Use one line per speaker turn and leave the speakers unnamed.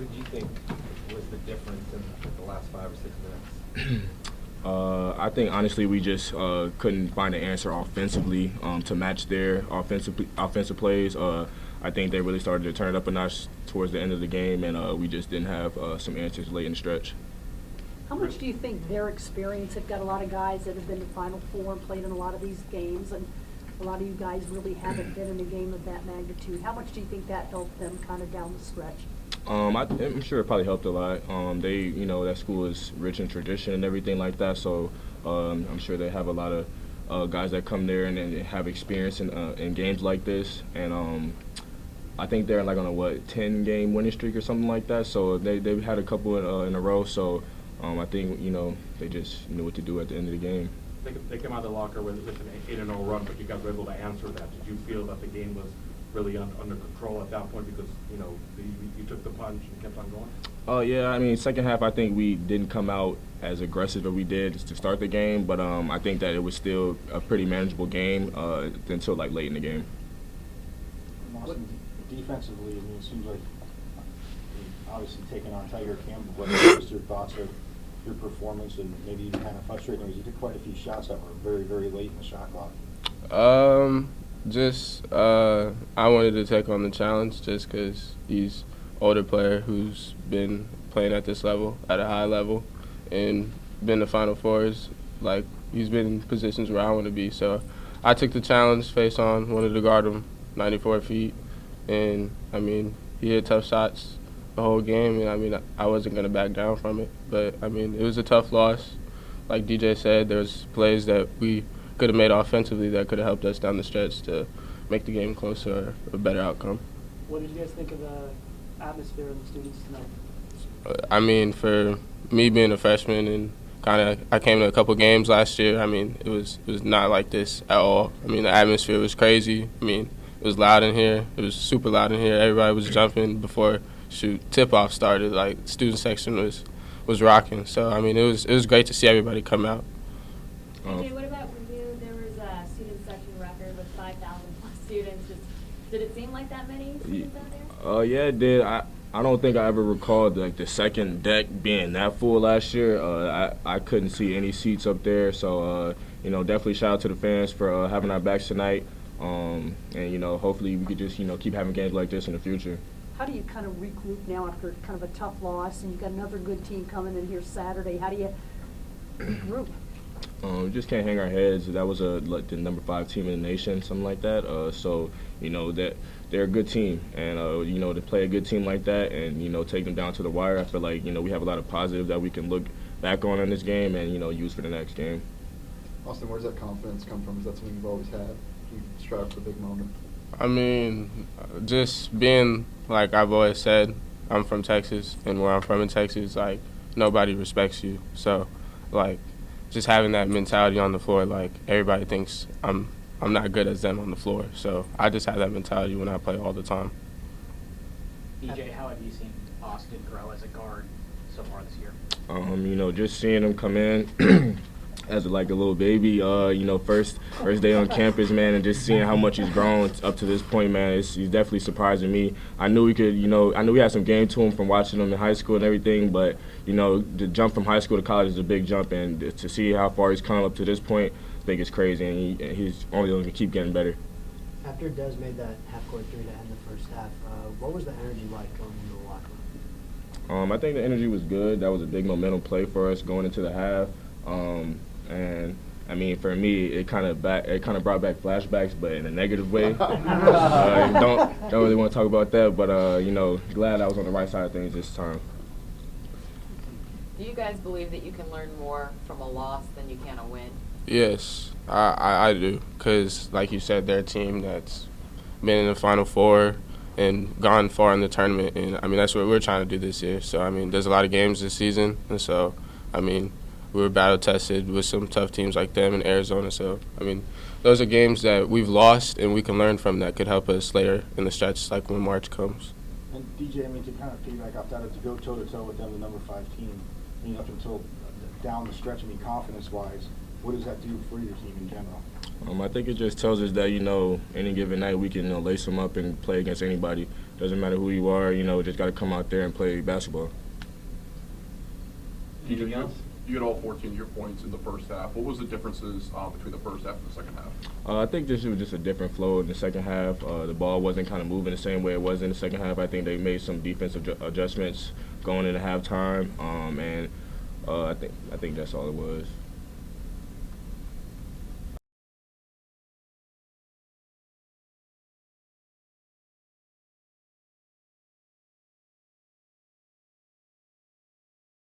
did you think was the difference in the last 5 or 6 minutes?
I think honestly we just couldn't find an answer offensively to match their offensive plays. I think they really started to turn it up a notch towards the end of the game, and we just didn't have some answers late in the stretch.
How much do you think their experience? They've got a lot of guys that have been to Final Four and played in a lot of these games, and a lot of you guys really haven't been in a game of that magnitude. How much do you think that helped them kind of down the stretch?
I'm sure it probably helped a lot. That school is rich in tradition and everything like that, so I'm sure they have a lot of guys that come there and have experience in games like this. And I think they're like on a 10-game winning streak or something like that. So they've had a couple in a row. So I think they just knew what to do at the end of the game.
They came out of the locker with an 8-0 run, but you guys were able to answer that. Did you feel that the game was really under control at that point because you took the punch and kept on going?
Yeah, I mean, second half I think we didn't come out as aggressive as we did to start the game, but I think that it was still a pretty manageable game until like late in the game.
Defensively, I mean, it seems like obviously taking on Tiger Campbell, what are your thoughts of your performance and maybe even kind of frustrating because you took quite a few shots that were very, very late in the shot clock?
I wanted to take on the challenge just because he's an older player who's been playing at this level, at a high level, and been to Final Fours. Like, he's been in positions where I want to be. So I took the challenge face on, wanted to guard him 94 feet. And, I mean, he hit tough shots the whole game, and, I mean, I wasn't going to back down from it. But, I mean, it was a tough loss. Like DJ said, there's plays that we could have made offensively that could have helped us down the stretch to make the game closer or a better outcome.
What did you guys think of the atmosphere of the students tonight?
I mean, for me being a freshman and I came to a couple games last year, I mean, it was not like this at all. I mean, the atmosphere was crazy. I mean, it was loud in here. It was super loud in here. Everybody was jumping before tip-off started. Like, the student section was rocking. So, I mean, it was great to see everybody come out.
AJ, what about you? There was a student section record with 5,000 plus students. Did it seem like that many students out there?
Yeah, it did. I don't think I ever recalled like the second deck being that full last year. I couldn't see any seats up there, so definitely shout out to the fans for having our backs tonight. And hopefully we could just keep having games like this in the future.
How do you kind of regroup now after kind of a tough loss, and you've got another good team coming in here Saturday? How do you regroup?
We just can't hang our heads. That was the number 5 team in the nation, something like that. So that they're a good team, and to play a good team like that and take them down to the wire, I feel like we have a lot of positives that we can look back on in this game and use for the next game.
Austin, where does that confidence come from? Is that something you've always had? You strive for the big moment.
I mean, just being like I've always said, I'm from Texas, and where I'm from in Texas, like nobody respects you. So, like, just having that mentality on the floor, like everybody thinks I'm not good as them on the floor. So I just have that mentality when I play all the time.
DJ, how have you seen Austin grow as a guard so far this year?
Just seeing him come in as like a little baby, first day on campus, man, and just seeing how much he's grown up to this point, man, he's definitely surprising me. I knew he could, I knew he had some game to him from watching him in high school and everything, but, the jump from high school to college is a big jump, and to see how far he's come up to this point, I think it's crazy, and he's only going to keep getting better.
After Des made that half-court three to end the first half, what was the energy like going into the locker room?
I think the energy was good. That was a big momentum play for us going into the half. And I mean, for me, it kind of brought back flashbacks, but in a negative way. Don't really want to talk about that, but glad I was on the right side of things this time.
Do you guys believe that you can learn more from a loss than you can a win?
Yes, I do, because like you said, they're a team that's been in the Final Four and gone far in the tournament, and I mean that's what we're trying to do this year. So I mean, there's a lot of games this season, and so I mean, we were battle tested with some tough teams like them in Arizona. So I mean, those are games that we've lost, and we can learn from that could help us later in the stretch, like when March comes.
And DJ, I mean, to kind of piggyback off that, to go toe-to-toe with them, the number 5 team, I mean, up until down the stretch, I mean, confidence-wise, what does that do for your team in general?
I think it just tells us that, any given night we can lace them up and play against anybody. doesn't matter who you are, you know, just got to come out there and play basketball.
Anything else?
You had all 14 of your points in the first half. What was the differences between the first half and the second half?
I think it was just a different flow in the second half. The ball wasn't kind of moving the same way it was in the second half. I think they made some defensive adjustments going into halftime, and I think that's all it was.